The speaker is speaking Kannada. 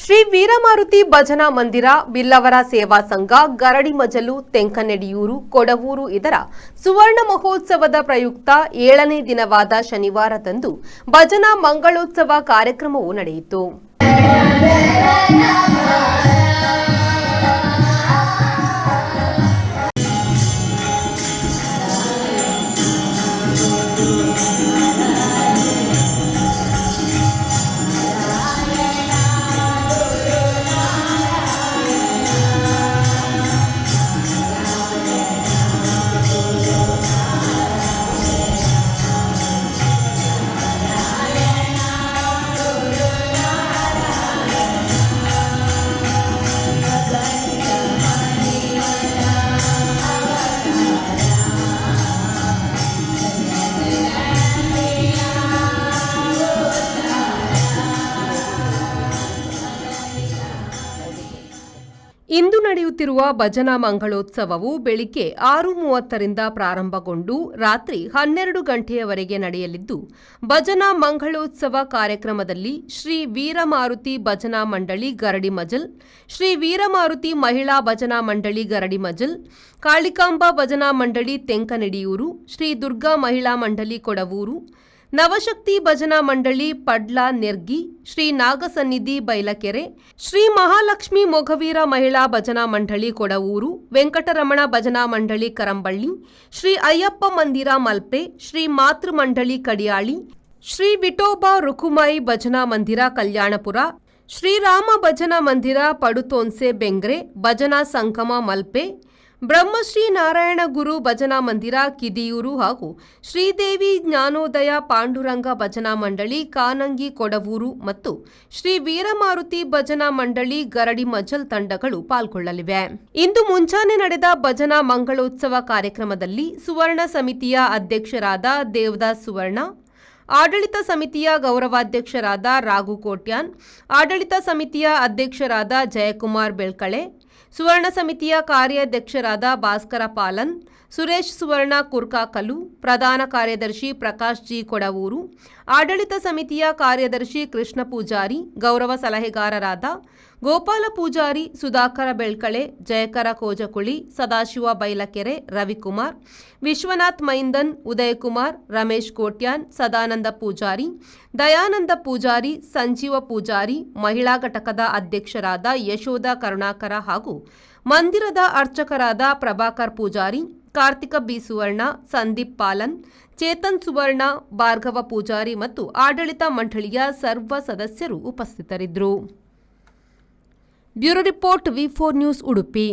ಶ್ರೀ ವೀರಮಾರುತಿ ಭಜನಾ ಮಂದಿರ, ಬಿಲ್ಲವರ ಸೇವಾ ಸಂಘ, ಗರಡಿಮಜಲು, ತೆಂಕನೆಡಿಯೂರು, ಕೊಡವೂರು ಇದರ ಸುವರ್ಣ ಮಹೋತ್ಸವದ ಪ್ರಯುಕ್ತ 7ನೇ ದಿನವಾದ ಶನಿವಾರದಂದು ಭಜನಾ ಮಂಗಳೋತ್ಸವ ಕಾರ್ಯಕ್ರಮವು ನಡೆಯಿತು. ಇಂದು ನಡೆಯುತ್ತಿರುವ ಭಜನಾ ಮಂಗಳೋತ್ಸವವು ಬೆಳಿಗ್ಗೆ 6:30ರಿಂದ ಪ್ರಾರಂಭಗೊಂಡು ರಾತ್ರಿ 12 ಗಂಟೆಯವರೆಗೆ ನಡೆಯಲಿದ್ದು, ಭಜನಾ ಮಂಗಳೋತ್ಸವ ಕಾರ್ಯಕ್ರಮದಲ್ಲಿ ಶ್ರೀ ವೀರಮಾರುತಿ ಭಜನಾ ಮಂಡಳಿ ಗರಡಿಮಜಲ್, ಶ್ರೀ ವೀರಮಾರುತಿ ಮಹಿಳಾ ಭಜನಾ ಮಂಡಳಿ ಗರಡಿಮಜಲ್, ಕಾಳಿಕಾಂಬಾ ಭಜನಾ ಮಂಡಳಿ ತೆಂಕನೆಡಿಯೂರು, ಶ್ರೀ ದುರ್ಗಾ ಮಹಿಳಾ ಮಂಡಳಿ ಕೊಡವೂರು, ನವಶಕ್ತಿ ಭಜನಾ ಮಂಡಳಿ ಪಡ್ಲ ನೆರ್ಗಿ, ಶ್ರೀ ನಾಗಸನ್ನಿಧಿ ಬೈಲಕೆರೆ, ಶ್ರೀ ಮಹಾಲಕ್ಷ್ಮಿ ಮೊಗವೀರ ಮಹಿಳಾ ಭಜನಾ ಮಂಡಳಿ ಕೊಡವೂರು, ವೆಂಕಟರಮಣ ಭಜನಾ ಮಂಡಳಿ ಕರಂಬಳ್ಳಿ, ಶ್ರೀ ಅಯ್ಯಪ್ಪ ಮಂದಿರ ಮಲ್ಪೆ, ಶ್ರೀ ಮಾತೃ ಮಂಡಳಿ ಕಡಿಯಾಳಿ, ಶ್ರೀ ವಿಠೋಬಾ ರುಕುಮಾಯಿ ಭಜನಾ ಮಂದಿರ ಕಲ್ಯಾಣಪುರ, ಶ್ರೀರಾಮ ಭಜನಾ ಮಂದಿರ ಪಡುತೋನ್ಸೆ ಬೆಂಗ್ರೆ, ಭಜನಾ ಸಂಗಮ ಮಲ್ಪೆ, ಬ್ರಹ್ಮಶ್ರೀ ನಾರಾಯಣ ಗುರು ಭಜನಾ ಮಂದಿರ ಕಿದಿಯೂರು ಹಾಗೂ ಶ್ರೀದೇವಿ ಜ್ಞಾನೋದಯ ಪಾಂಡುರಂಗ ಭಜನಾ ಮಂಡಳಿ ಕಾನಂಗಿ ಕೊಡವೂರು ಮತ್ತು ಶ್ರೀ ವೀರಮಾರುತಿ ಭಜನಾ ಮಂಡಳಿ ಗರಡಿಮಜಲ್ ತಂಡಗಳು ಪಾಲ್ಗೊಳ್ಳಲಿವೆ. ಇಂದು ಮುಂಚಾನೆ ನಡೆದ ಭಜನಾ ಮಂಗಳೋತ್ಸವ ಕಾರ್ಯಕ್ರಮದಲ್ಲಿ ಸುವರ್ಣ ಸಮಿತಿಯ ಅಧ್ಯಕ್ಷರಾದ ದೇವದಾಸ್ ಸುವರ್ಣ, ಆಡಳಿತ ಸಮಿತಿಯ ಗೌರವಾಧ್ಯಕ್ಷರಾದ ರಾಘು ಕೋಟ್ಯಾನ್, ಆಡಳಿತ ಸಮಿತಿಯ ಅಧ್ಯಕ್ಷರಾದ ಜಯಕುಮಾರ್ ಬೆಳ್ಕಳೆ, ಸುವರ್ಣ ಸಮಿತಿಯ ಕಾರ್ಯಾಧ್ಯಕ್ಷರಾದ ಭಾಸ್ಕರ ಪಾಲನ್, ಸುರೇಶ್ ಸುವರ್ಣ ಕುರ್ಕಾಕಲು, ಪ್ರಧಾನ ಕಾರ್ಯದರ್ಶಿ ಪ್ರಕಾಶ್ ಜಿ ಕೊಡವೂರು, ಆಡಳಿತ ಸಮಿತಿಯ ಕಾರ್ಯದರ್ಶಿ ಕೃಷ್ಣ ಪೂಜಾರಿ, ಗೌರವ ಸಲಹೆಗಾರರಾದ ಗೋಪಾಲ ಪೂಜಾರಿ, ಸುಧಾಕರ ಬೆಳ್ಕಳೆ, ಜಯಕರ ಕೋಜಕುಳಿ, ಸದಾಶಿವ ಬೈಲಕೆರೆ, ರವಿಕುಮಾರ್, ವಿಶ್ವನಾಥ್ ಮೈಂದನ್, ಉದಯಕುಮಾರ್, ರಮೇಶ್ ಕೋಟ್ಯಾನ್, ಸದಾನಂದ ಪೂಜಾರಿ, ದಯಾನಂದ ಪೂಜಾರಿ, ಸಂಜೀವ ಪೂಜಾರಿ, ಮಹಿಳಾ ಘಟಕದ ಅಧ್ಯಕ್ಷರಾದ ಯಶೋಧ ಕರುಣಾಕರ ಹಾಗೂ ಮಂದಿರದ ಅರ್ಚಕರಾದ ಪ್ರಭಾಕರ್ ಪೂಜಾರಿ, ಕಾರ್ತಿಕ ಬಿ ಸುವರ್ಣ, ಸಂದೀಪ್ ಪಾಲನ್, ಚೇತನ್ ಸುವರ್ಣ, ಭಾರ್ಗವ ಪೂಜಾರಿ ಮತ್ತು ಆಡಳಿತ ಮಂಡಳಿಯ ಸರ್ವ ಸದಸ್ಯರು ಉಪಸ್ಥಿತರಿದ್ದರು. ಬ್ಯೂರೋ ರಿಪೋರ್ಟ್, ವಿ4 ನ್ಯೂಸ್, ಉಡುಪಿ.